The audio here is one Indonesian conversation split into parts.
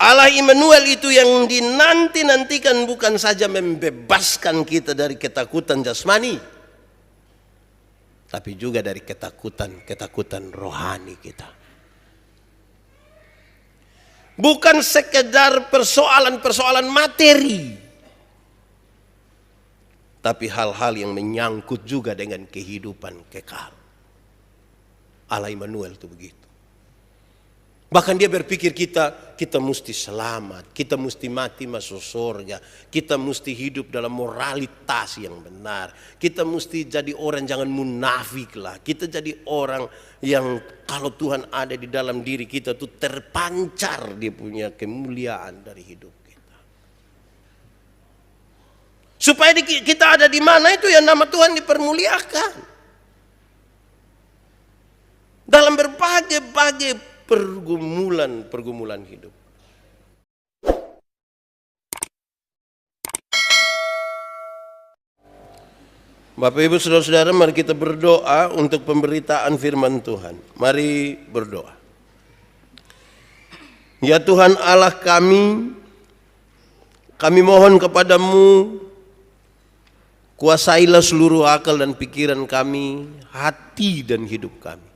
Allah Immanuel itu yang dinanti-nantikan bukan saja membebaskan kita dari ketakutan jasmani, tapi juga dari ketakutan rohani kita. Bukan sekedar persoalan-persoalan materi, tapi hal-hal yang menyangkut juga dengan kehidupan kekal. Allah Immanuel itu begitu. Bahkan dia berpikir kita mesti selamat, kita mesti mati masuk surga, kita mesti hidup dalam moralitas yang benar, kita mesti jadi orang jangan munafik lah, kita jadi orang yang kalau Tuhan ada di dalam diri kita tuh terpancar dia punya kemuliaan dari hidup kita. Supaya kita ada di mana itu ya nama Tuhan dipermuliakan. Dalam berbagai pergumulan hidup. Bapak Ibu Saudara-saudara, mari kita berdoa untuk pemberitaan firman Tuhan. Mari berdoa. Ya Tuhan Allah kami mohon kepadamu, kuasailah seluruh akal dan pikiran kami, hati dan hidup kami.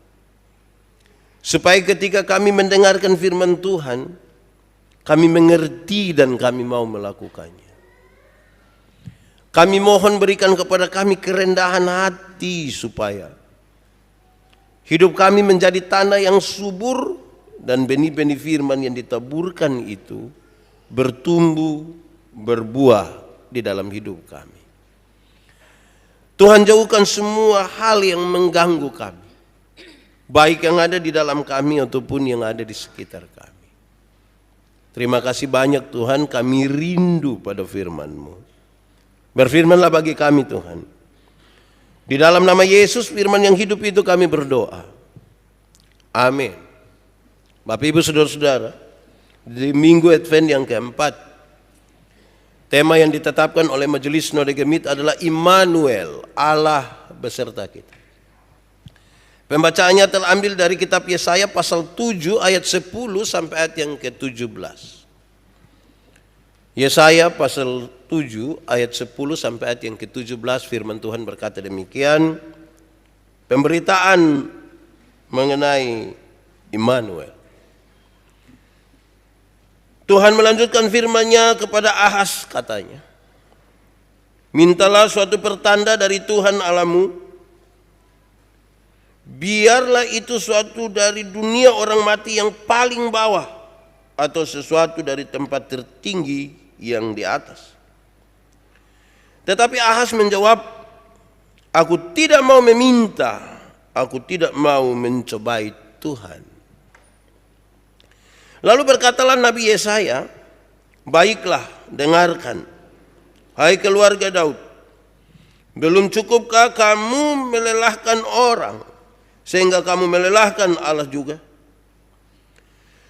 Supaya ketika kami mendengarkan firman Tuhan, kami mengerti dan kami mau melakukannya. Kami mohon berikan kepada kami kerendahan hati supaya hidup kami menjadi tanah yang subur dan benih-benih firman yang ditaburkan itu bertumbuh, berbuah di dalam hidup kami. Tuhan jauhkan semua hal yang mengganggu kami, baik yang ada di dalam kami ataupun yang ada di sekitar kami. Terima kasih banyak Tuhan, kami rindu pada firman-Mu. Berfirmanlah bagi kami Tuhan. Di dalam nama Yesus firman yang hidup itu kami berdoa. Amin. Bapak Ibu Saudara-saudara, di Minggu Advent yang keempat, tema yang ditetapkan oleh Majelis Sinode Gemit adalah Immanuel, Allah beserta kita. Pembacaannya terambil dari kitab Yesaya pasal 7 ayat 10 sampai ayat yang ke-17. Yesaya pasal 7 ayat 10 sampai ayat yang ke-17, firman Tuhan berkata demikian. Pemberitaan mengenai Immanuel. Tuhan melanjutkan firman-Nya kepada Ahaz, katanya, mintalah suatu pertanda dari Tuhan Allahmu, biarlah itu suatu dari dunia orang mati yang paling bawah, atau sesuatu dari tempat tertinggi yang di atas. Tetapi Ahaz menjawab, aku tidak mau meminta, aku tidak mau mencobai Tuhan. Lalu berkatalah Nabi Yesaya, baiklah dengarkan, hai keluarga Daud, belum cukupkah kamu melelahkan orang, sehingga kamu melelahkan Allah juga?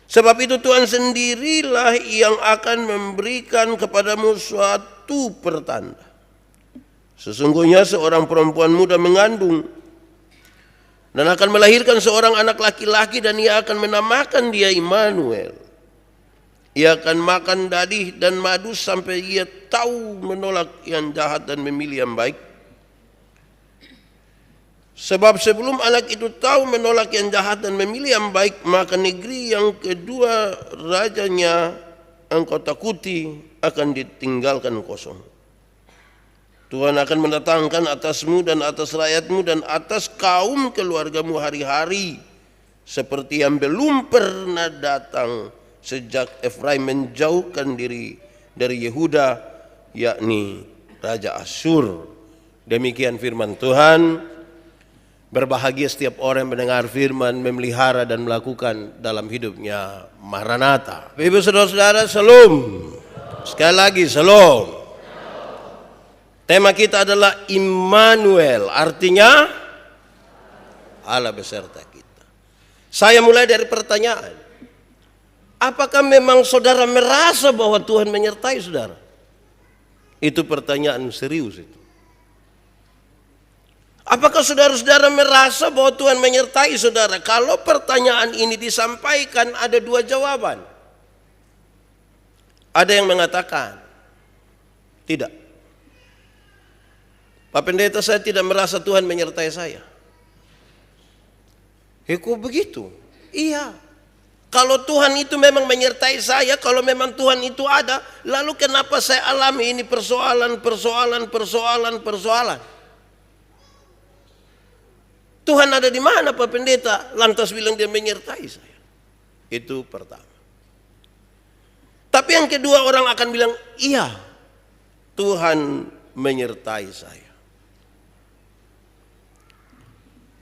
Sebab itu Tuhan sendirilah yang akan memberikan kepadamu suatu pertanda. Sesungguhnya seorang perempuan muda mengandung dan akan melahirkan seorang anak laki-laki, dan ia akan menamakan dia Immanuel. Ia akan makan dadih dan madu sampai ia tahu menolak yang jahat dan memilih yang baik. Sebab sebelum anak itu tahu menolak yang jahat dan memilih yang baik, maka negeri yang kedua rajanya engkau takuti akan ditinggalkan kosong. Tuhan akan mendatangkan atasmu dan atas rakyatmu dan atas kaum keluargamu hari-hari seperti yang belum pernah datang sejak Efraim menjauhkan diri dari Yehuda, yakni Raja Asyur. Demikian firman Tuhan. Berbahagia setiap orang yang mendengar firman, memelihara dan melakukan dalam hidupnya. Maranatha. Ibu saudara-saudara, shalom. Sekali lagi, shalom. Tema kita adalah Immanuel, artinya Allah beserta kita. Saya mulai dari pertanyaan, apakah memang saudara merasa bahwa Tuhan menyertai saudara? Itu pertanyaan serius itu. Apakah saudara-saudara merasa bahwa Tuhan menyertai saudara? Kalau pertanyaan ini disampaikan ada dua jawaban. Ada yang mengatakan, tidak. Pak Pendeta, saya tidak merasa Tuhan menyertai saya. Kok begitu? Iya. Kalau Tuhan itu memang menyertai saya, kalau memang Tuhan itu ada, lalu kenapa saya alami ini persoalan. Tuhan ada di mana Pak Pendeta? Lantas bilang dia menyertai saya. Itu pertama. Tapi yang kedua, orang akan bilang, iya, Tuhan menyertai saya.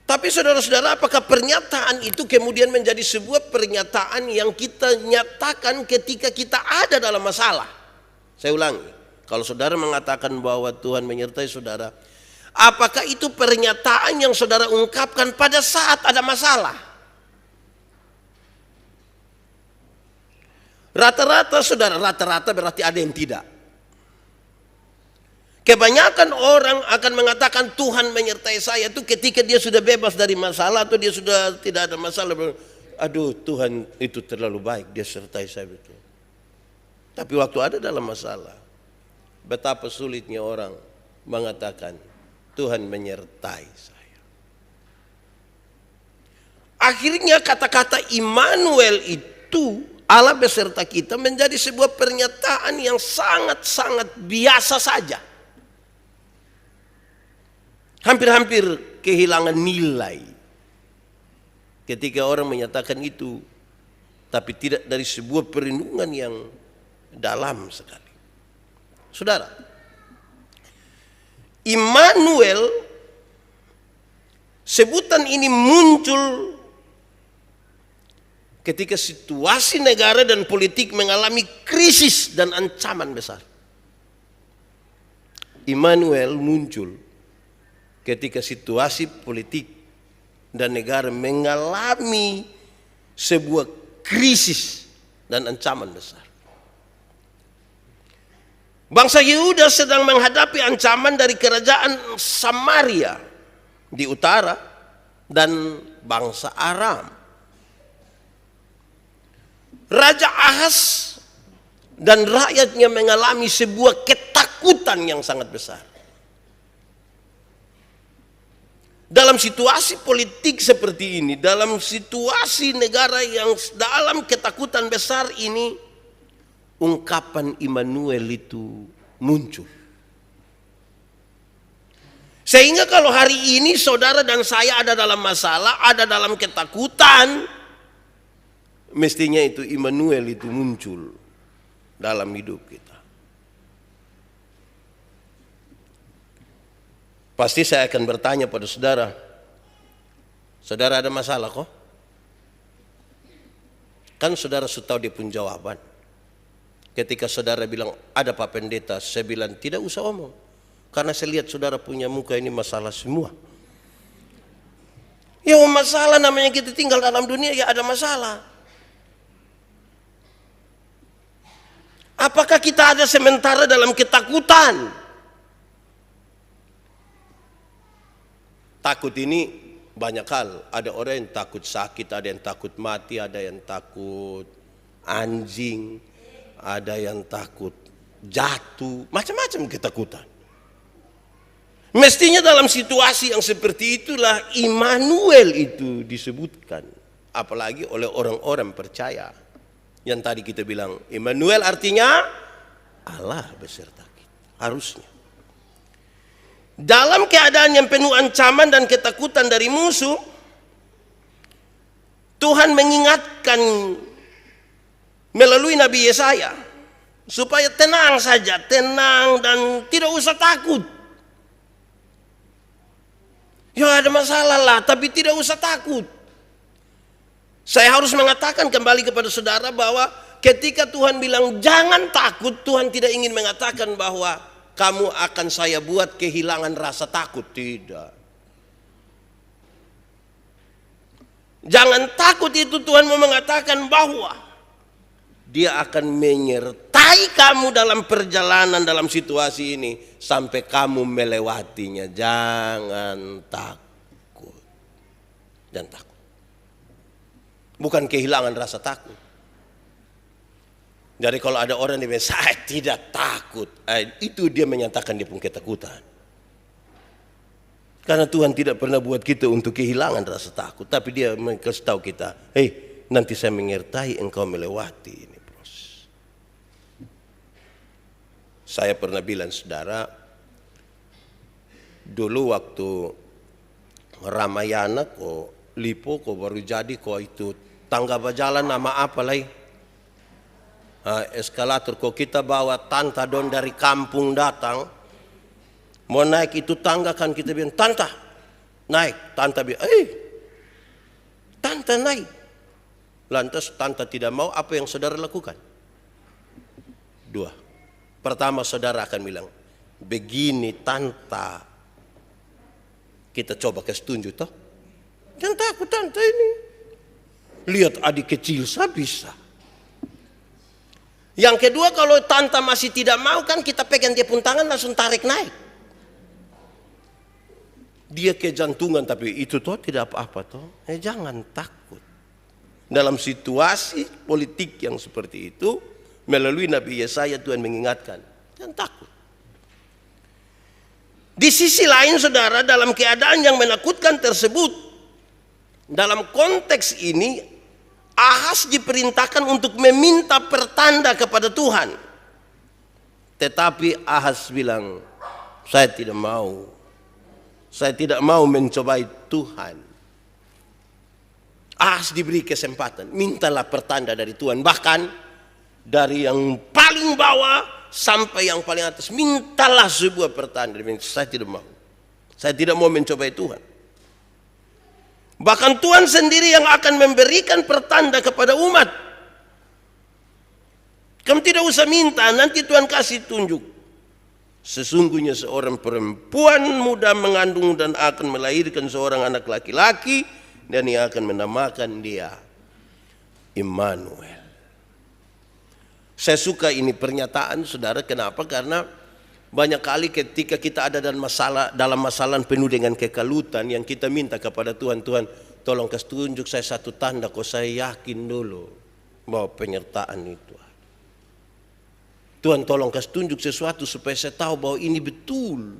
Tapi saudara-saudara, apakah pernyataan itu kemudian menjadi sebuah pernyataan yang kita nyatakan ketika kita ada dalam masalah? Saya ulangi, kalau saudara mengatakan bahwa Tuhan menyertai saudara, apakah itu pernyataan yang saudara ungkapkan pada saat ada masalah? Rata-rata saudara, rata-rata berarti ada yang tidak. Kebanyakan orang akan mengatakan Tuhan menyertai saya itu ketika dia sudah bebas dari masalah atau dia sudah tidak ada masalah. Aduh, Tuhan itu terlalu baik, dia sertai saya betul. Tapi waktu ada dalam masalah, betapa sulitnya orang mengatakan Tuhan menyertai saya. Akhirnya kata-kata Immanuel itu, Allah beserta kita, menjadi sebuah pernyataan yang sangat-sangat biasa saja. Hampir-hampir kehilangan nilai ketika orang menyatakan itu, tapi tidak dari sebuah perlindungan yang dalam sekali. Saudara, Immanuel, sebutan ini muncul ketika situasi negara dan politik mengalami krisis dan ancaman besar. Immanuel muncul ketika situasi politik dan negara mengalami sebuah krisis dan ancaman besar. Bangsa Yehuda sedang menghadapi ancaman dari kerajaan Samaria di utara dan bangsa Aram. Raja Ahaz dan rakyatnya mengalami sebuah ketakutan yang sangat besar. Dalam situasi politik seperti ini, dalam situasi negara yang dalam ketakutan besar ini, ungkapan Immanuel itu muncul. Sehingga kalau hari ini saudara dan saya ada dalam masalah, ada dalam ketakutan, mestinya itu Immanuel itu muncul dalam hidup kita. Pasti saya akan bertanya pada saudara, saudara ada masalah kok? Kan saudara sudah tahu dia pun jawaban. Ketika saudara bilang ada Pak Pendeta, saya bilang tidak usah omong, karena saya lihat saudara punya muka ini masalah semua. Ya masalah namanya kita tinggal dalam dunia, ya ada masalah. Apakah kita ada sementara dalam ketakutan? Takut ini banyak hal. Ada orang yang takut sakit, ada yang takut mati, ada yang takut anjing, ada yang takut jatuh, macam-macam ketakutan. Mestinya dalam situasi yang seperti itulah Immanuel itu disebutkan, apalagi oleh orang-orang percaya. Yang tadi kita bilang Immanuel artinya Allah beserta kita, harusnya. Dalam keadaan yang penuh ancaman dan ketakutan dari musuh, Tuhan mengingatkan melalui Nabi Yesaya supaya tenang saja, tenang dan tidak usah takut. Ya ada masalah lah, tapi tidak usah takut. Saya harus mengatakan kembali kepada saudara bahwa ketika Tuhan bilang jangan takut, Tuhan tidak ingin mengatakan bahwa kamu akan saya buat kehilangan rasa takut. Tidak. Jangan takut itu Tuhan mau mengatakan bahwa Dia akan menyertai kamu dalam perjalanan dalam situasi ini sampai kamu melewatinya. Jangan takut. Jangan takut. Bukan kehilangan rasa takut. Jadi kalau ada orang yang bilang saya tidak takut, itu dia menyatakan dia punya ketakutan. Karena Tuhan tidak pernah buat kita untuk kehilangan rasa takut, tapi dia kasih tahu kita, hei, nanti saya menyertai engkau melewati ini proses. Saya pernah bilang saudara, dulu waktu Ramayana kok Lipo kok baru jadi kok itu tangga berjalan nama apa lagi? Eskalator kok kita bawa tanta don dari kampung datang. Mau naik itu tangga kan kita bilang, tanta naik. Tanta bilang, tanta naik. Lantas tanta tidak mau, apa yang saudara lakukan? Dua. Pertama saudara akan bilang, begini tanta. Kita coba kasih tunjuk toh. Jangan takut tanta ini. Lihat adik kecil saya bisa. Yang kedua kalau tanta masih tidak mau kan kita pegang dia pun tangan langsung tarik naik. Dia kejantungan tapi itu toh tidak apa-apa toh. Jangan takut. Dalam situasi politik yang seperti itu, melalui Nabi Yesaya Tuhan mengingatkan, jangan takut. Di sisi lain saudara, dalam keadaan yang menakutkan tersebut, dalam konteks ini Ahas diperintahkan untuk meminta pertanda kepada Tuhan. Tetapi Ahas bilang, saya tidak mau. Saya tidak mau mencobai Tuhan. Ahas diberi kesempatan, mintalah pertanda dari Tuhan. Bahkan dari yang paling bawah sampai yang paling atas, mintalah sebuah pertanda. Saya tidak mau. Saya tidak mau mencobai Tuhan. Bahkan Tuhan sendiri yang akan memberikan pertanda kepada umat. Kamu tidak usah minta, nanti Tuhan kasih tunjuk. Sesungguhnya seorang perempuan muda mengandung dan akan melahirkan seorang anak laki-laki, dan ia akan menamakan dia Immanuel. Saya suka ini pernyataan saudara, kenapa? Karena banyak kali ketika kita ada dalam masalah penuh dengan kekalutan, yang kita minta kepada Tuhan, Tuhan tolong kasih tunjuk saya satu tanda kok saya yakin dulu bahwa penyertaan itu. Tuhan tolong kasih tunjuk sesuatu supaya saya tahu bahwa ini betul.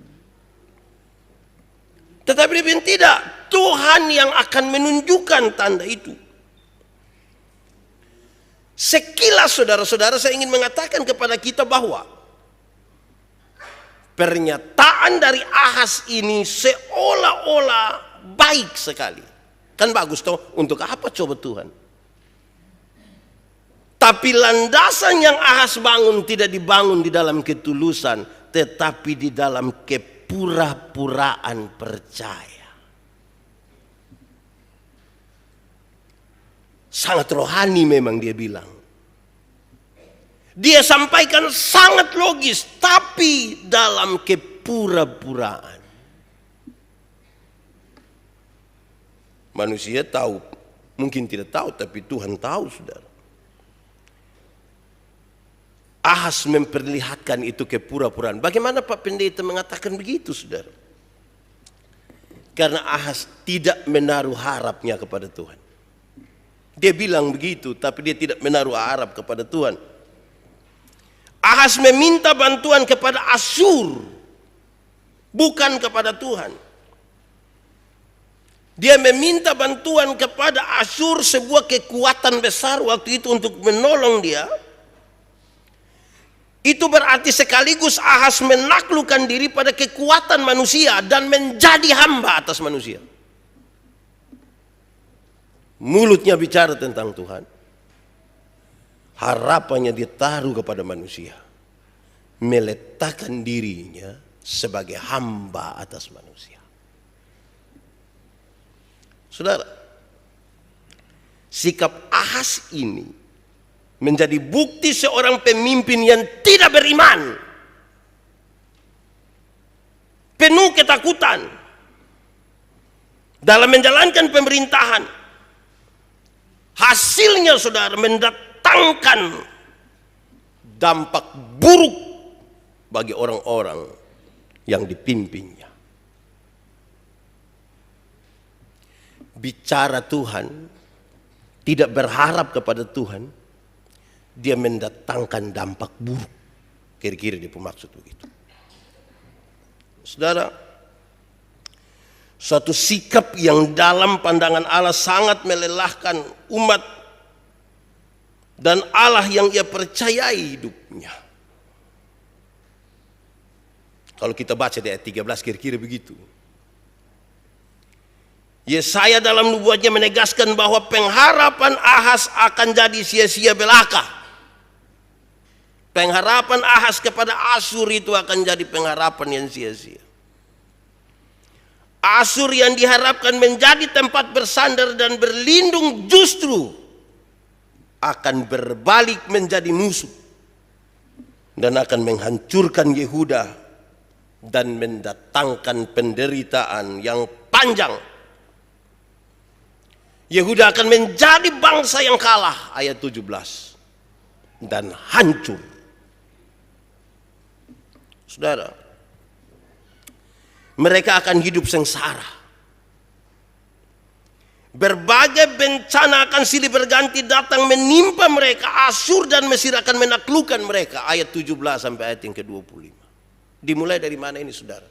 Tetapi dia bilang tidak, Tuhan yang akan menunjukkan tanda itu. Sekilas saudara-saudara saya ingin mengatakan kepada kita bahwa pernyataan dari Ahas ini seolah-olah baik sekali. Kan bagus toh, untuk apa coba Tuhan? Tapi landasan yang Ahas bangun tidak dibangun di dalam ketulusan, tetapi di dalam kepura-puraan percaya. Sangat rohani memang dia bilang. Dia sampaikan sangat logis, tapi dalam kepura-puraan. Manusia tahu, mungkin tidak tahu, tapi Tuhan tahu saudara. Ahas memperlihatkan itu kepura-puraan. Bagaimana Pak Pendeta mengatakan begitu saudara? Karena Ahas tidak menaruh harapnya kepada Tuhan. Dia bilang begitu, tapi dia tidak menaruh harap kepada Tuhan. Ahas meminta bantuan kepada Asyur, bukan kepada Tuhan. Dia meminta bantuan kepada Asyur, sebuah kekuatan besar waktu itu untuk menolong dia. Itu berarti sekaligus Ahas menaklukkan diri pada kekuatan manusia dan menjadi hamba atas manusia. Mulutnya bicara tentang Tuhan, harapannya ditaruh kepada manusia, meletakkan dirinya sebagai hamba atas manusia. Saudara, sikap Ahas ini menjadi bukti seorang pemimpin yang tidak beriman, penuh ketakutan dalam menjalankan pemerintahan. Hasilnya saudara mendatangkan dampak buruk bagi orang-orang yang dipimpinnya. Bicara Tuhan, tidak berharap kepada Tuhan, dia mendatangkan dampak buruk. Kira-kira dia maksud begitu. Saudara, suatu sikap yang dalam pandangan Allah sangat melelahkan umat dan Allah yang ia percayai hidupnya. Kalau kita baca di ayat 13 kira-kira begitu. Yesaya dalam nubuatnya menegaskan bahwa pengharapan Ahaz akan jadi sia-sia belaka. Pengharapan Ahaz kepada Asyur itu akan jadi pengharapan yang sia-sia. Asyur yang diharapkan menjadi tempat bersandar dan berlindung justru akan berbalik menjadi musuh dan akan menghancurkan Yehuda dan mendatangkan penderitaan yang panjang. Yehuda akan menjadi bangsa yang kalah, ayat 17, dan hancur. Saudara, mereka akan hidup sengsara. Berbagai bencana akan silih berganti datang menimpa mereka. Asyur dan Mesir akan menaklukkan mereka, ayat 17 sampai ayat yang ke-25. Dimulai dari mana ini, saudara?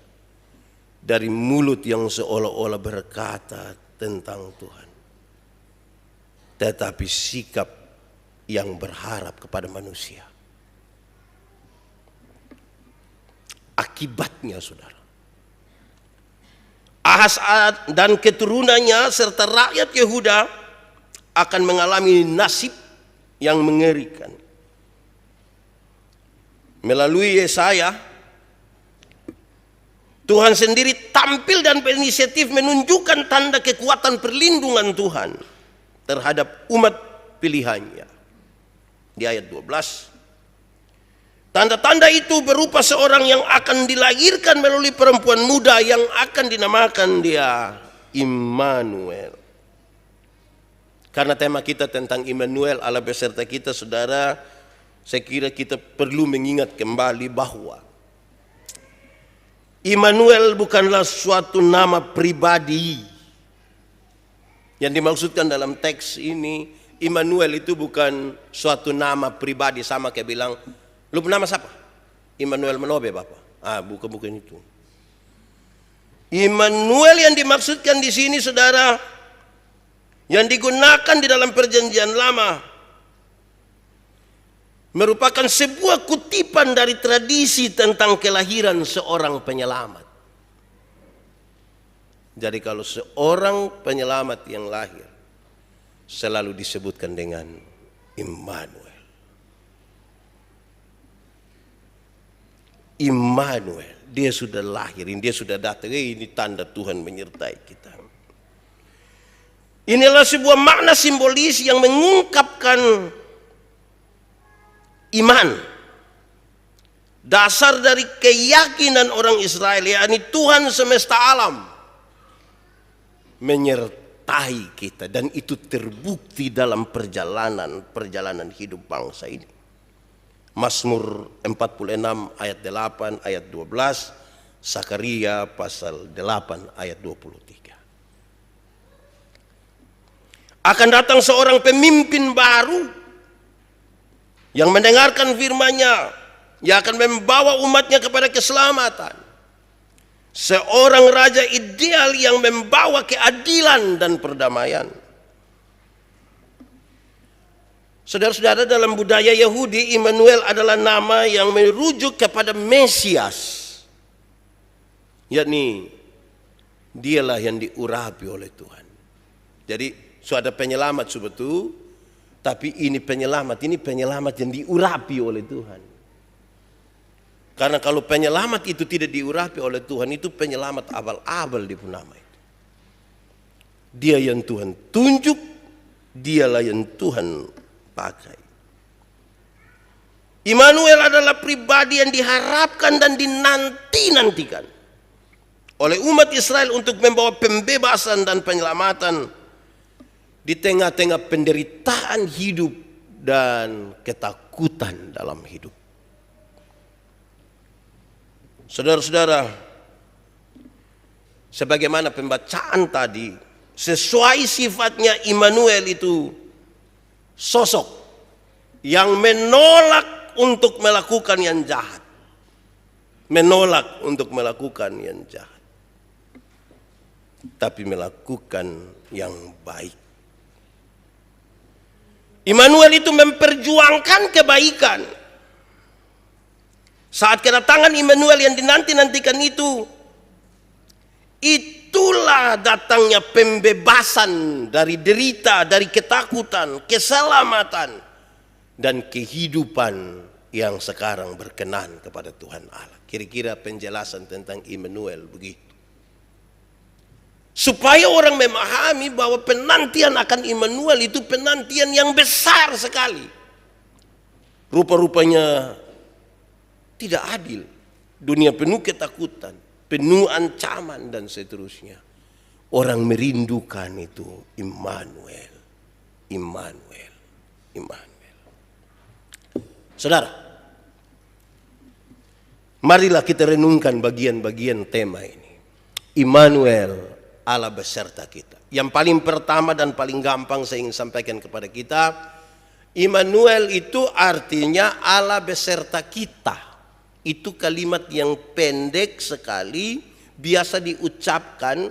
Dari mulut yang seolah-olah berkata tentang Tuhan, tetapi sikap yang berharap kepada manusia. Akibatnya, saudara, Ahaz dan keturunannya serta rakyat Yehuda akan mengalami nasib yang mengerikan. Melalui Yesaya, Tuhan sendiri tampil dan berinisiatif menunjukkan tanda kekuatan perlindungan Tuhan terhadap umat pilihannya. Di ayat 12, tanda-tanda itu berupa seorang yang akan dilahirkan melalui perempuan muda yang akan dinamakan dia Immanuel. Karena tema kita tentang Immanuel, Allah beserta kita, saudara, saya kira kita perlu mengingat kembali bahwa Immanuel bukanlah suatu nama pribadi. Yang dimaksudkan dalam teks ini, Immanuel itu bukan suatu nama pribadi, sama kayak bilang, lu nama siapa? Immanuel Manobe, Bapak. Bukan itu. Immanuel yang dimaksudkan di sini, saudara, yang digunakan di dalam Perjanjian Lama, merupakan sebuah kutipan dari tradisi tentang kelahiran seorang penyelamat. Jadi kalau seorang penyelamat yang lahir, selalu disebutkan dengan Immanuel. Immanuel, dia sudah lahir, dia sudah datang. Ini tanda Tuhan menyertai kita. Inilah sebuah makna simbolis yang mengungkapkan iman, dasar dari keyakinan orang Israel, yakni Tuhan semesta alam menyertai kita, dan itu terbukti dalam perjalanan hidup bangsa ini. Mazmur 46 ayat 8, ayat 12, Sakaria pasal 8 ayat 23. Akan datang seorang pemimpin baru yang mendengarkan firman-Nya, yang akan membawa umatnya kepada keselamatan. Seorang raja ideal yang membawa keadilan dan perdamaian. Saudara-saudara, dalam budaya Yahudi, Immanuel adalah nama yang merujuk kepada Mesias, yakni dialah yang diurapi oleh Tuhan. Jadi sudah ada penyelamat sebetulnya, tapi ini penyelamat yang diurapi oleh Tuhan. Karena kalau penyelamat itu tidak diurapi oleh Tuhan, itu penyelamat abal-abal di nama itu. Dia yang Tuhan tunjuk, dialah yang Tuhan pakai. Immanuel adalah pribadi yang diharapkan dan dinanti-nantikan oleh umat Israel untuk membawa pembebasan dan penyelamatan di tengah-tengah penderitaan hidup dan ketakutan dalam hidup. Saudara-saudara, sebagaimana pembacaan tadi, sesuai sifatnya Immanuel itu sosok yang menolak untuk melakukan yang jahat. Menolak untuk melakukan yang jahat, tapi melakukan yang baik. Immanuel itu memperjuangkan kebaikan. Saat kedatangan Immanuel yang dinanti-nantikan itu, itulah datangnya pembebasan dari derita, dari ketakutan, keselamatan, dan kehidupan yang sekarang berkenan kepada Tuhan Allah. Kira-kira penjelasan tentang Immanuel begitu. Supaya orang memahami bahwa penantian akan Immanuel itu penantian yang besar sekali. Rupa-rupanya tidak adil. Dunia penuh ketakutan, penuh ancaman dan seterusnya. Orang merindukan itu Immanuel. Immanuel. Immanuel. Saudara, marilah kita renungkan bagian-bagian tema ini. Immanuel, Allah beserta kita. Yang paling pertama dan paling gampang saya ingin sampaikan kepada kita, Immanuel itu artinya Allah beserta kita. Itu kalimat yang pendek sekali, biasa diucapkan,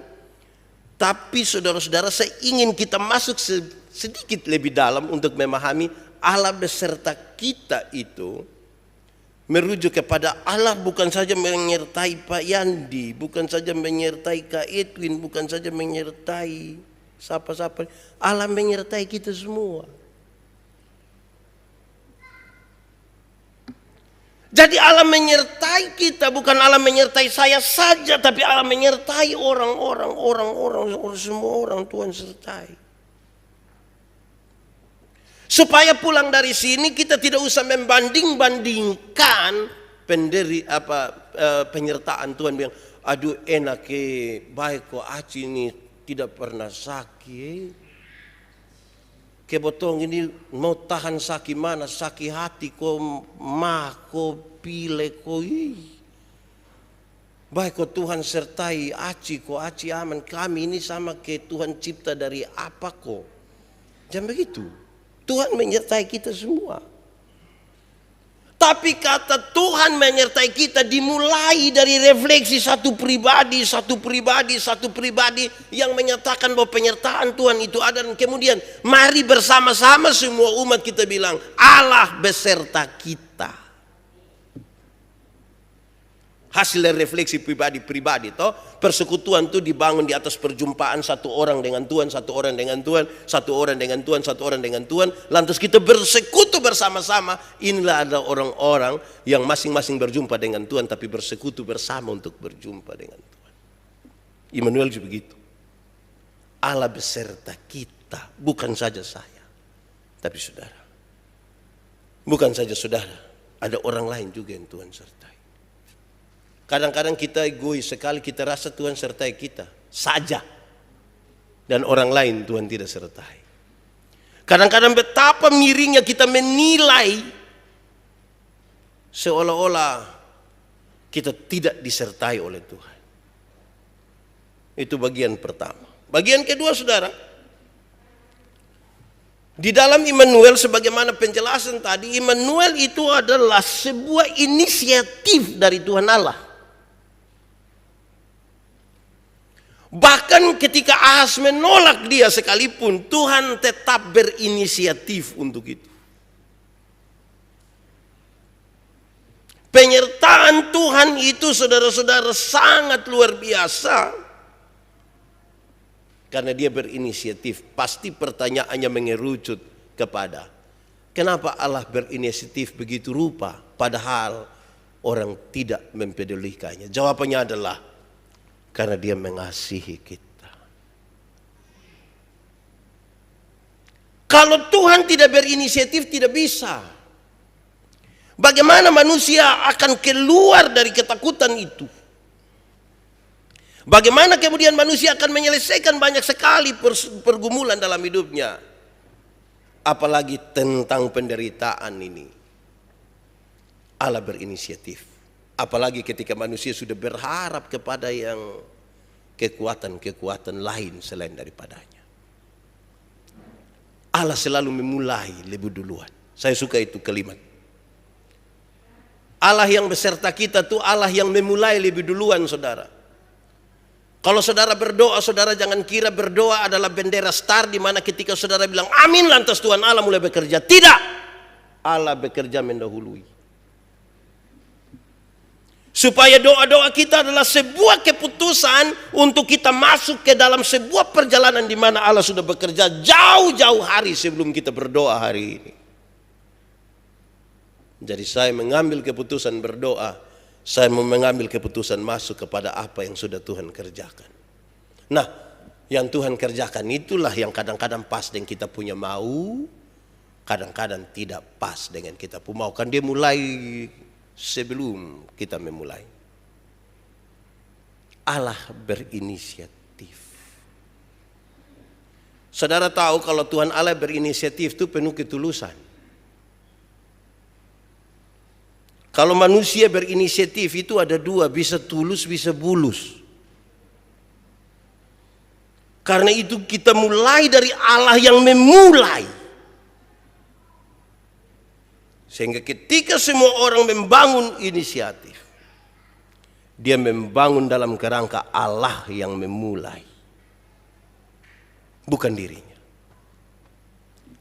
tapi saudara-saudara, saya ingin kita masuk sedikit lebih dalam untuk memahami Allah beserta kita itu merujuk kepada Allah bukan saja menyertai Pak Yandi, bukan saja menyertai Kak Edwin, bukan saja menyertai siapa-siapa. Allah menyertai kita semua. Jadi Allah menyertai kita, bukan Allah menyertai saya saja, tapi Allah menyertai orang-orang, semua orang Tuhan sertai. Supaya pulang dari sini kita tidak usah membanding-bandingkan penyertaan Tuhan, bilang, aduh enak baik kok Aci ini tidak pernah sakit. Kebotong ini mau tahan sakit mana, sakit hati kok pile kok. Baik kok Tuhan sertai Aci, kok Aci aman. Kami ini sama ke Tuhan cipta dari apa kok. Jangan begitu. Tuhan menyertai kita semua. Tapi kata Tuhan menyertai kita dimulai dari refleksi satu pribadi yang menyatakan bahwa penyertaan Tuhan itu ada. Dan kemudian mari bersama-sama semua umat kita bilang Allah beserta kita. Hasil dari refleksi pribadi-pribadi toh, persekutuan itu dibangun di atas perjumpaan satu orang dengan Tuhan, satu orang dengan Tuhan, satu orang dengan Tuhan, satu orang dengan Tuhan. Lantas kita bersekutu bersama-sama. Inilah ada orang-orang yang masing-masing berjumpa dengan Tuhan, tapi bersekutu bersama untuk berjumpa dengan Tuhan. Immanuel juga begitu. Allah beserta kita, bukan saja saya, tapi saudara. Bukan saja saudara, ada orang lain juga yang Tuhan sertai. Kadang-kadang kita egois sekali, kita rasa Tuhan sertai kita saja, dan orang lain Tuhan tidak sertai. Kadang-kadang betapa miringnya kita menilai seolah-olah kita tidak disertai oleh Tuhan. Itu bagian pertama. Bagian kedua, saudara, di dalam Immanuel, sebagaimana penjelasan tadi, Immanuel itu adalah sebuah inisiatif dari Tuhan Allah. Bahkan ketika Ahas menolak dia sekalipun, Tuhan tetap berinisiatif untuk itu. Penyertaan Tuhan itu, saudara-saudara, sangat luar biasa. Karena dia berinisiatif. Pasti pertanyaannya mengerucut kepada, kenapa Allah berinisiatif begitu rupa, padahal orang tidak mempedulikannya? Jawabannya adalah, karena dia mengasihi kita. Kalau Tuhan tidak berinisiatif, tidak bisa. Bagaimana manusia akan keluar dari ketakutan itu? Bagaimana kemudian manusia akan menyelesaikan banyak sekali pergumulan dalam hidupnya? Apalagi tentang penderitaan ini. Allah berinisiatif. Apalagi ketika manusia sudah berharap kepada yang kekuatan-kekuatan lain selain daripadanya. Allah selalu memulai lebih duluan. Saya suka itu kalimat. Allah yang beserta kita tuh Allah yang memulai lebih duluan, saudara. Kalau saudara berdoa, saudara jangan kira berdoa adalah bendera star di mana ketika saudara bilang amin lantas Tuhan Allah mulai bekerja. Tidak. Allah bekerja mendahului. Supaya doa-doa kita adalah sebuah keputusan untuk kita masuk ke dalam sebuah perjalanan di mana Allah sudah bekerja jauh-jauh hari sebelum kita berdoa hari ini. Jadi saya mengambil keputusan berdoa, saya mau mengambil keputusan masuk kepada apa yang sudah Tuhan kerjakan. Nah, yang Tuhan kerjakan itulah yang kadang-kadang pas dengan kita punya mau, kadang-kadang tidak pas dengan kita punya mau. Kan dia mulai sebelum kita memulai. Allah berinisiatif. Saudara tahu kalau Tuhan Allah berinisiatif itu penuh ketulusan. Kalau manusia berinisiatif itu ada dua, bisa tulus, bisa bulus. Karena itu kita mulai dari Allah yang memulai. Sehingga ketika semua orang membangun inisiatif, dia membangun dalam kerangka Allah yang memulai. Bukan dirinya.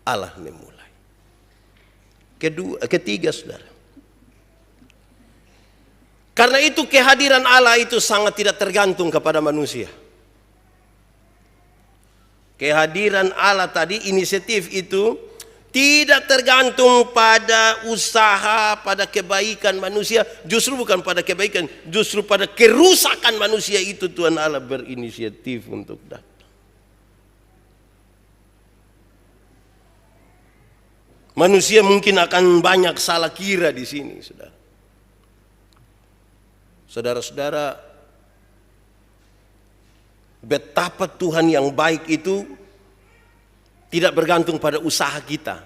Allah memulai. Ketiga, saudara. Karena itu kehadiran Allah itu sangat tidak tergantung kepada manusia. Kehadiran Allah tadi, inisiatif itu tidak tergantung pada usaha, pada kebaikan manusia. Justru bukan pada kebaikan, justru pada kerusakan manusia itu Tuhan Allah berinisiatif untuk datang. Manusia mungkin akan banyak salah kira di sini, saudara. Saudara-saudara, betapa Tuhan yang baik itu tidak bergantung pada usaha kita.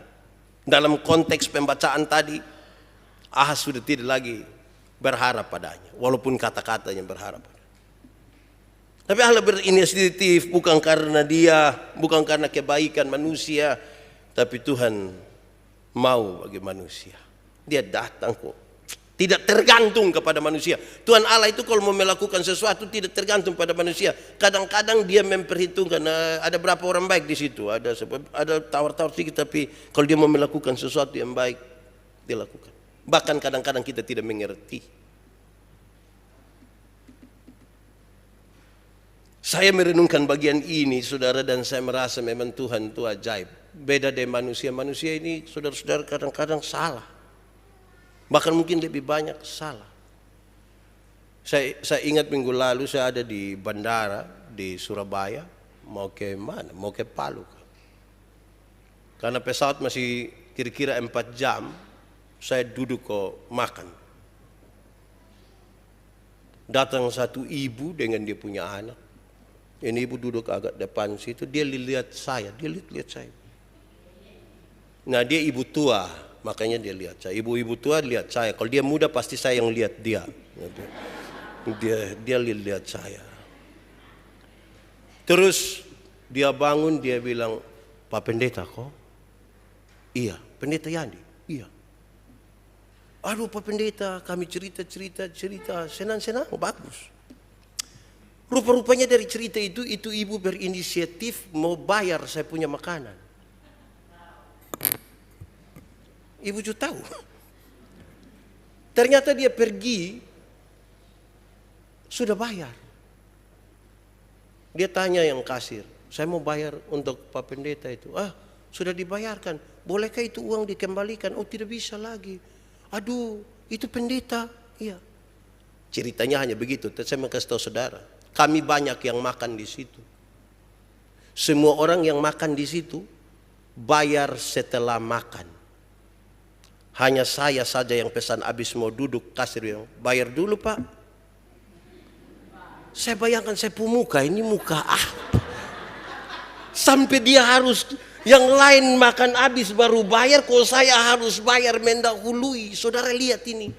Dalam konteks pembacaan tadi, Ahaz sudah tidak lagi berharap padanya, walaupun kata-katanya berharap. Tapi Allah berinisiatif bukan karena dia, bukan karena kebaikan manusia, tapi Tuhan mau bagi manusia. Dia datang kok. Tidak tergantung kepada manusia. Tuhan Allah itu kalau mau melakukan sesuatu tidak tergantung pada manusia. Kadang-kadang dia memperhitungkan ada berapa orang baik di situ. Ada tawar-tawar sedikit, tapi kalau dia mau melakukan sesuatu yang baik, dia lakukan. Bahkan kadang-kadang kita tidak mengerti. Saya merenungkan bagian ini, saudara, dan saya merasa memang Tuhan itu ajaib. Beda dengan manusia. Manusia ini, saudara-saudara, kadang-kadang salah. Bahkan mungkin lebih banyak salah. Saya ingat minggu lalu saya ada di bandara di Surabaya, mau ke mana? Mau ke Palu. Karena pesawat masih kira-kira 4 jam, saya duduk kok makan. Datang satu ibu dengan dia punya anak. Ini ibu duduk agak depan situ, dia lihat saya, dia lihat saya. Nah, dia ibu tua. Makanya dia lihat saya. Ibu-ibu tua lihat saya. Kalau dia muda pasti saya yang lihat dia. Dia lihat saya. Terus dia bangun, dia bilang, Pak Pendeta kok? Iya. Pendeta Yandi? Iya. Aduh Pak Pendeta, kami cerita, senang-senang, bagus. Rupa-rupanya dari cerita itu ibu berinisiatif mau bayar saya punya makanan. Ibu juga tahu. Ternyata dia pergi sudah bayar. Dia tanya yang kasir, saya mau bayar untuk Pak Pendeta itu. Sudah dibayarkan. Bolehkah itu uang dikembalikan? Oh, tidak bisa lagi. Aduh, itu pendeta. Iya. Ceritanya hanya begitu. Saya mau kasih tahu saudara, kami banyak yang makan di situ. Semua orang yang makan di situ bayar setelah makan. Hanya saya saja yang pesan habis mau duduk, kasir yang bayar dulu Pak. Saya bayangkan saya muka, ini muka apa? Sampai dia harus yang lain makan habis baru bayar, kalau saya harus bayar mendahului. Saudara lihat ini.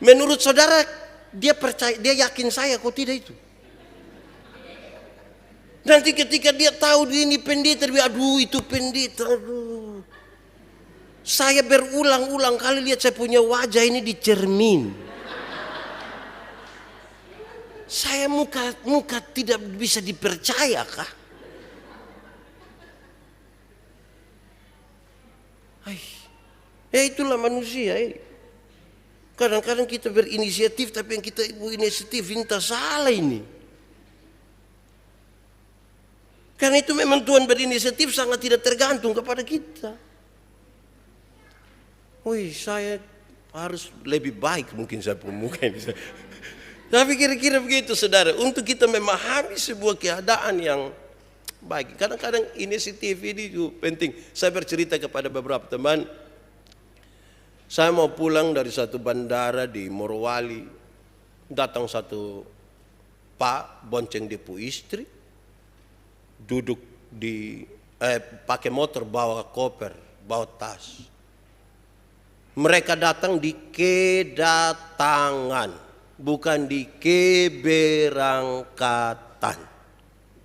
Menurut saudara dia percaya, dia yakin saya kok tidak itu. Nanti ketika dia tahu dia ini pendeta, dia aduh itu pendeta, aduh. Saya berulang-ulang kali lihat saya punya wajah ini di cermin. Saya muka tidak bisa dipercaya kah? Ya itulah manusia. Kadang-kadang kita berinisiatif, tapi yang kita inisiatif entah salah ini. Karena itu memang Tuhan berinisiatif sangat tidak tergantung kepada kita. Wih, saya harus lebih baik mungkin saya punya muka ini. Tapi kira-kira begitu saudara, untuk kita memahami sebuah keadaan yang baik. Kadang-kadang inisiatif ini juga penting. Saya bercerita kepada beberapa teman, saya mau pulang dari satu bandara di Morowali, datang satu pak bonceng depu istri, duduk di pakai motor bawa koper, bawa tas. Mereka datang di kedatangan, bukan di keberangkatan.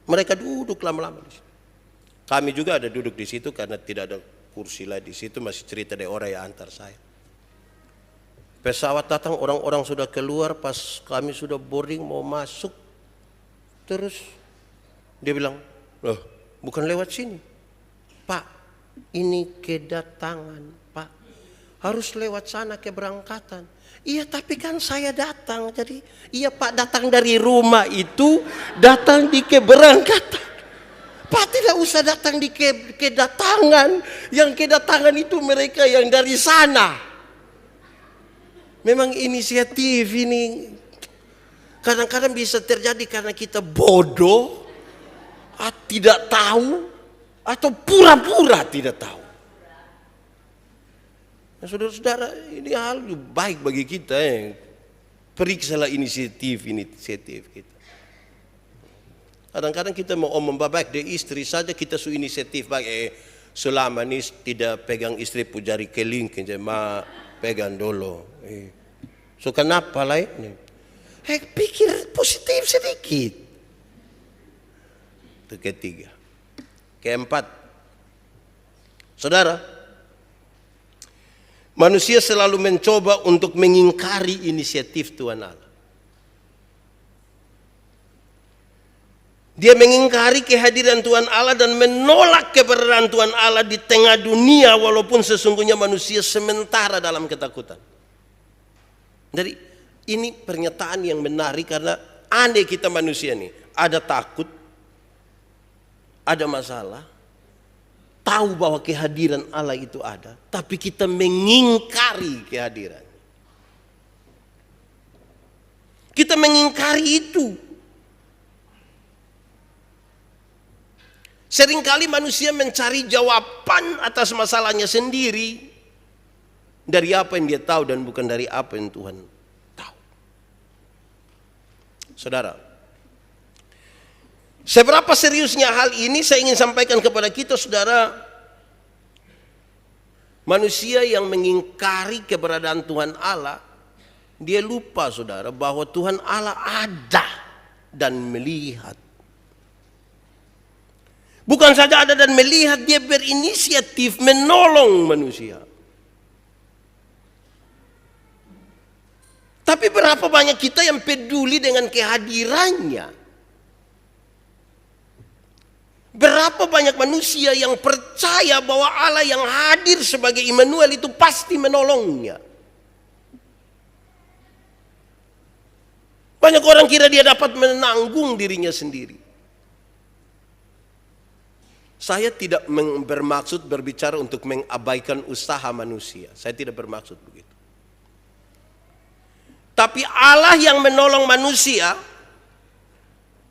Mereka duduk lama-lama di situ. Kami juga ada duduk di situ karena tidak ada kursi lah di situ, masih cerita dari orang yang antar saya. Pesawat datang, orang-orang sudah keluar, pas kami sudah boarding mau masuk, terus dia bilang, loh bukan lewat sini Pak, ini kedatangan Pak, harus lewat sana keberangkatan. Iya tapi kan saya datang, jadi iya Pak datang dari rumah itu, datang di keberangkatan. Pak tidak usah datang di kedatangan, yang kedatangan itu mereka yang dari sana. Memang inisiatif ini kadang-kadang bisa terjadi karena kita bodoh, tidak tahu, atau pura-pura tidak tahu. Nah, saudara-saudara, ini hal baik bagi kita. Periksalah inisiatif kita. Kadang-kadang kita mau membaik dari istri saja kita su inisiatif baik. Selama ini tidak pegang istri pujari keling, pegang dulu. So kenapa lah ini? Pikir positif sedikit. Itu ketiga. Keempat, saudara, manusia selalu mencoba untuk mengingkari inisiatif Tuhan Allah. Dia mengingkari kehadiran Tuhan Allah dan menolak keberadaan Tuhan Allah di tengah dunia, walaupun sesungguhnya manusia sementara dalam ketakutan. Jadi ini pernyataan yang menarik karena andai kita manusia nih ada takut, ada masalah, tahu bahwa kehadiran Allah itu ada, tapi kita mengingkari kehadiran. Kita mengingkari itu. Seringkali manusia mencari jawaban atas masalahnya sendiri dari apa yang dia tahu dan bukan dari apa yang Tuhan tahu. Saudara, seberapa seriusnya hal ini saya ingin sampaikan kepada kita, saudara. Manusia yang mengingkari keberadaan Tuhan Allah, dia lupa saudara bahwa Tuhan Allah ada dan melihat. Bukan saja ada dan melihat, dia berinisiatif menolong manusia. Tapi berapa banyak kita yang peduli dengan kehadirannya? Berapa banyak manusia yang percaya bahwa Allah yang hadir sebagai Immanuel itu pasti menolongnya? Banyak orang kira dia dapat menanggung dirinya sendiri. Saya tidak bermaksud berbicara untuk mengabaikan usaha manusia. Saya tidak bermaksud begitu. Tapi Allah yang menolong manusia,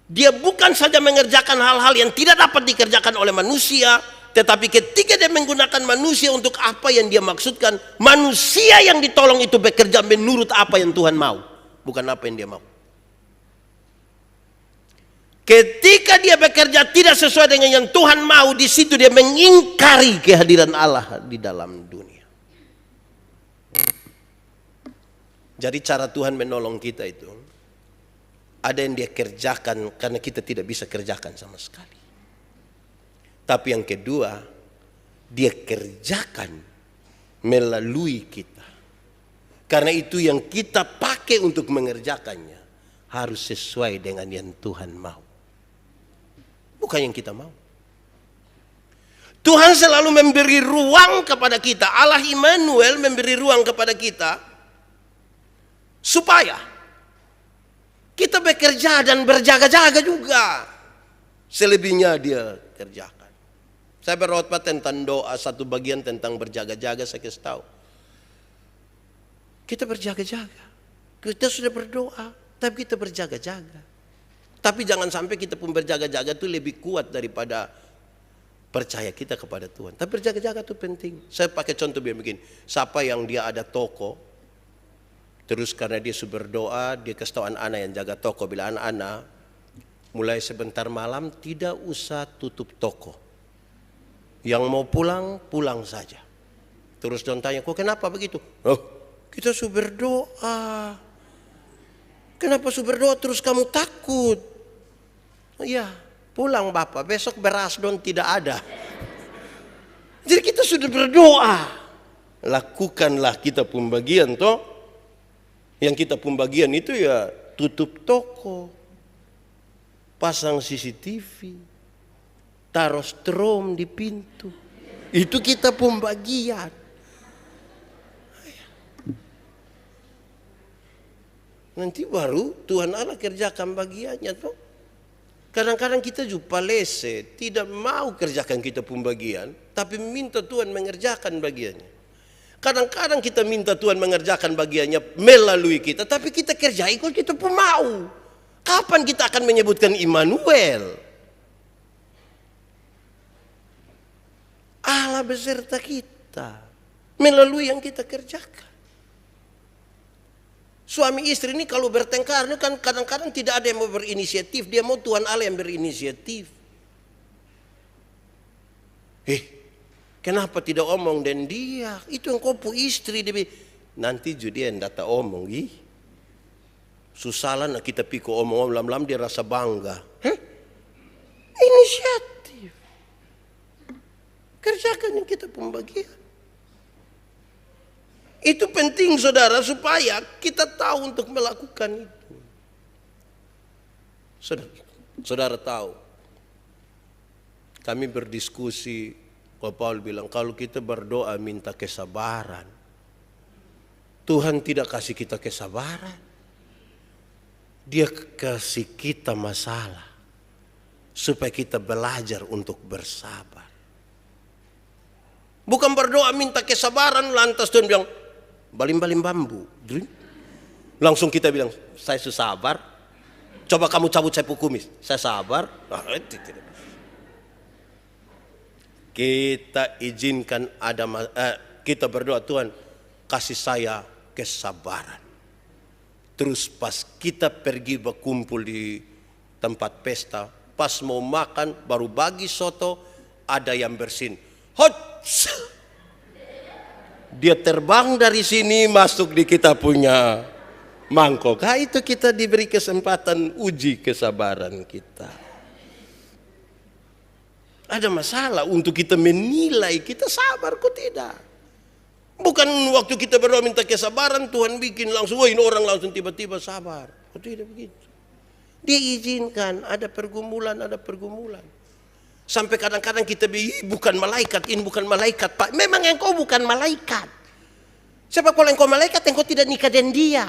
dia bukan saja mengerjakan hal-hal yang tidak dapat dikerjakan oleh manusia, tetapi ketika dia menggunakan manusia untuk apa yang dia maksudkan, manusia yang ditolong itu bekerja menurut apa yang Tuhan mau, bukan apa yang dia mau. Ketika dia bekerja tidak sesuai dengan yang Tuhan mau, di situ dia mengingkari kehadiran Allah di dalam dunia. Jadi cara Tuhan menolong kita itu, ada yang dia kerjakan karena kita tidak bisa kerjakan sama sekali. Tapi yang kedua, dia kerjakan melalui kita. Karena itu yang kita pakai untuk mengerjakannya harus sesuai dengan yang Tuhan mau. Bukan yang kita mau. Tuhan selalu memberi ruang kepada kita. Allah Immanuel memberi ruang kepada kita supaya kita bekerja dan berjaga-jaga juga. Selebihnya dia kerjakan. Saya berkhotbah tentang doa, satu bagian tentang berjaga-jaga, saya kasih tahu. Kita berjaga-jaga. Kita sudah berdoa, tapi kita berjaga-jaga. Tapi jangan sampai kita pun berjaga-jaga itu lebih kuat daripada percaya kita kepada Tuhan. Tapi berjaga-jaga itu penting. Saya pakai contoh begini. Siapa yang dia ada toko, terus karena dia sudah berdoa, dia kasih tahu anak-anak yang jaga toko, bila anak-anak mulai sebentar malam tidak usah tutup toko. Yang mau pulang, pulang saja. Terus dia tanya, kok kenapa begitu? Oh, kita sudah berdoa. Kenapa sudah berdoa terus kamu takut? Oh, iya, pulang Bapak, besok beras don tidak ada. Jadi kita sudah berdoa. Lakukanlah kita pembagian toh. Yang kita pembagian itu ya tutup toko, pasang CCTV, taruh strom di pintu. Itu kita pembagian. Nanti baru Tuhan Allah kerjakan bagiannya toh. Kadang-kadang kita juga lese, tidak mau kerjakan kita pembagian, tapi minta Tuhan mengerjakan bagiannya. Kadang-kadang kita minta Tuhan mengerjakan bagiannya melalui kita, tapi kita kerjai kalau kita pun mau. Kapan kita akan menyebutkan Immanuel? Allah beserta kita melalui yang kita kerjakan. Suami istri ini kalau bertengkar ini kan kadang-kadang tidak ada yang mau berinisiatif, dia mau Tuhan Allah yang berinisiatif. Kenapa tidak omong dan dia? Itu yang kau pu istri dia. Nanti juga yang data omong susalan kita piko omong lam-lam dia rasa bangga. Inisiatif. Kerjakan yang kita pembagian. Itu penting saudara supaya kita tahu untuk melakukan itu. Saudara tahu. Kami berdiskusi, Paul bilang kalau kita berdoa minta kesabaran. Tuhan tidak kasih kita kesabaran. Dia kasih kita masalah supaya kita belajar untuk bersabar. Bukan berdoa minta kesabaran lantas Tuhan bilang balim-balim bambu. Langsung kita bilang saya sabar. Coba kamu cabut saya kumis. Saya sabar. Kita izinkan ada kita berdoa Tuhan kasih saya kesabaran. Terus pas kita pergi berkumpul di tempat pesta, pas mau makan baru bagi soto ada yang bersin. Hots! Dia terbang dari sini masuk di kita punya mangkok. Itu kita diberi kesempatan uji kesabaran kita. Ada masalah untuk kita menilai kita sabar kok tidak. Bukan waktu kita berdoa minta kesabaran Tuhan bikin langsung, ini orang langsung tiba-tiba sabar. Oh, tidak begitu. Dia izinkan ada pergumulan. Sampai kadang-kadang kita bukan malaikat, ini bukan malaikat Pak. Memang engkau bukan malaikat. Siapa kalau engkau malaikat engkau tidak nikah dengan dia.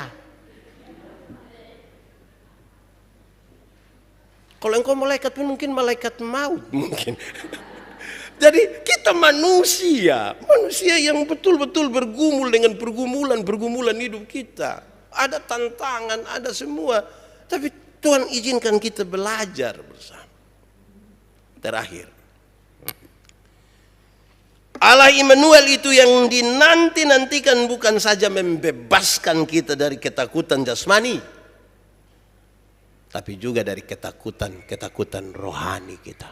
Kalau engkau malaikat pun mungkin malaikat maut mungkin. Jadi kita manusia yang betul-betul bergumul dengan pergumulan hidup kita. Ada tantangan, ada semua. Tapi Tuhan izinkan kita belajar bersama. Terakhir, Allah Immanuel itu yang dinanti-nantikan bukan saja membebaskan kita dari ketakutan jasmani, tapi juga dari ketakutan rohani kita.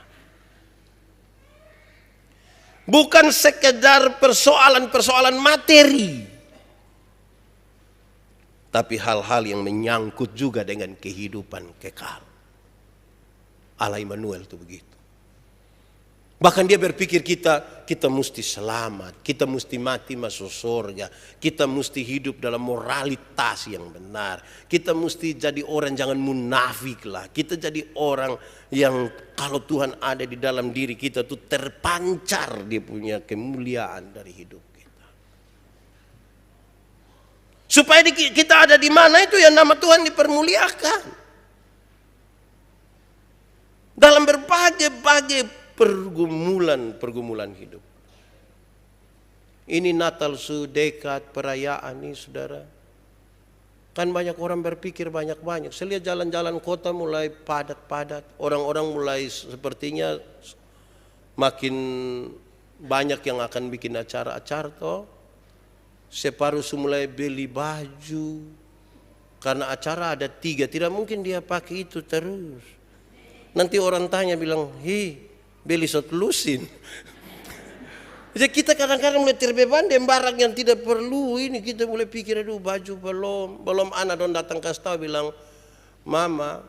Bukan sekedar persoalan-persoalan materi, tapi hal-hal yang menyangkut juga dengan kehidupan kekal. Allah Immanuel itu begitu. Bahkan dia berpikir kita mesti selamat, kita mesti mati masuk surga, kita mesti hidup dalam moralitas yang benar, kita mesti jadi orang jangan munafik lah, kita jadi orang yang kalau Tuhan ada di dalam diri kita tuh terpancar dia punya kemuliaan dari hidup kita. Supaya kita ada di mana itu ya nama Tuhan dipermuliakan. Dalam berbagai pergumulan hidup. Ini Natal sudekat perayaan nih saudara. Kan banyak orang berpikir banyak-banyak. Saya lihat jalan-jalan kota mulai padat-padat. Orang-orang mulai sepertinya makin banyak yang akan bikin acara-acara toh. Separuh mulai beli baju. Karena acara ada 3, tidak mungkin dia pakai itu terus. Nanti orang tanya bilang, beli lusin. Jadi kita kadang-kadang mulai terbeban dengan barang yang tidak perlu ini. Kita mulai pikir, aduh baju belum anak don datang kasih tahu bilang, mama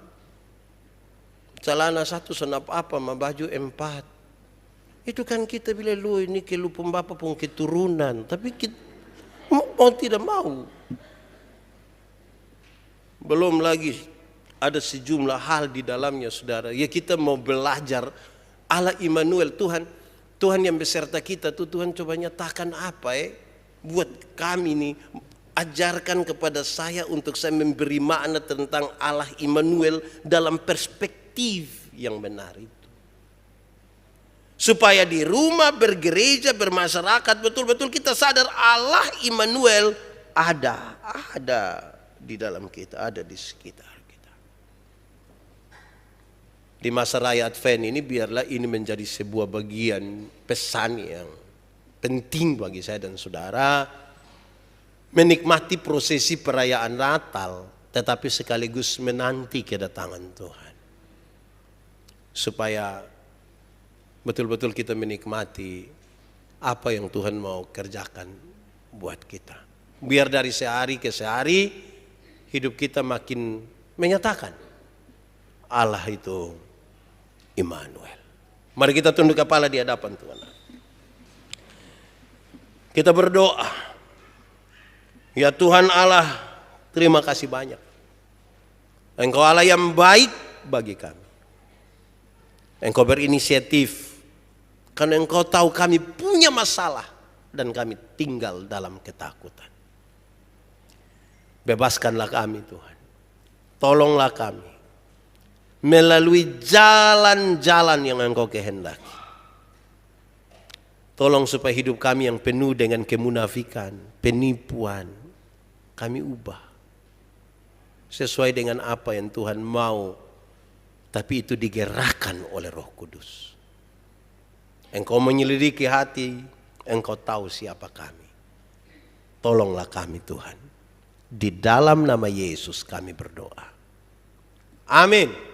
celana 1 senap apa, ma baju 4. Itu kan kita bilang, lu ini ke lu pembapa pun keturunan. Tapi kita mau tidak mau. Belum lagi ada sejumlah hal di dalamnya saudara. Ya kita mau belajar Allah Immanuel, Tuhan yang beserta kita tuh Tuhan coba nyatakan apa buat kami nih, ajarkan kepada saya untuk saya memberi makna tentang Allah Immanuel dalam perspektif yang benar itu. Supaya di rumah, bergereja, bermasyarakat betul-betul kita sadar Allah Immanuel ada di dalam kita, ada di sekitar. Di masa raya Advent ini biarlah ini menjadi sebuah bagian pesan yang penting bagi saya dan saudara. Menikmati prosesi perayaan Natal tetapi sekaligus menanti kedatangan Tuhan. Supaya betul-betul kita menikmati apa yang Tuhan mau kerjakan buat kita. Biar dari sehari ke sehari hidup kita makin menyatakan Allah itu Immanuel. Mari kita tunduk kepala di hadapan Tuhan. Kita berdoa. Ya Tuhan Allah, terima kasih banyak. Engkau Allah yang baik bagi kami. Engkau berinisiatif. Karena Engkau tahu kami punya masalah. Dan kami tinggal dalam ketakutan. Bebaskanlah kami Tuhan. Tolonglah kami melalui jalan-jalan yang Engkau kehendaki. Tolong supaya hidup kami yang penuh dengan kemunafikan, penipuan, kami ubah. Sesuai dengan apa yang Tuhan mau, tapi itu digerakkan oleh Roh Kudus. Engkau menyelidiki hati, Engkau tahu siapa kami. Tolonglah kami Tuhan. Di dalam nama Yesus kami berdoa. Amin.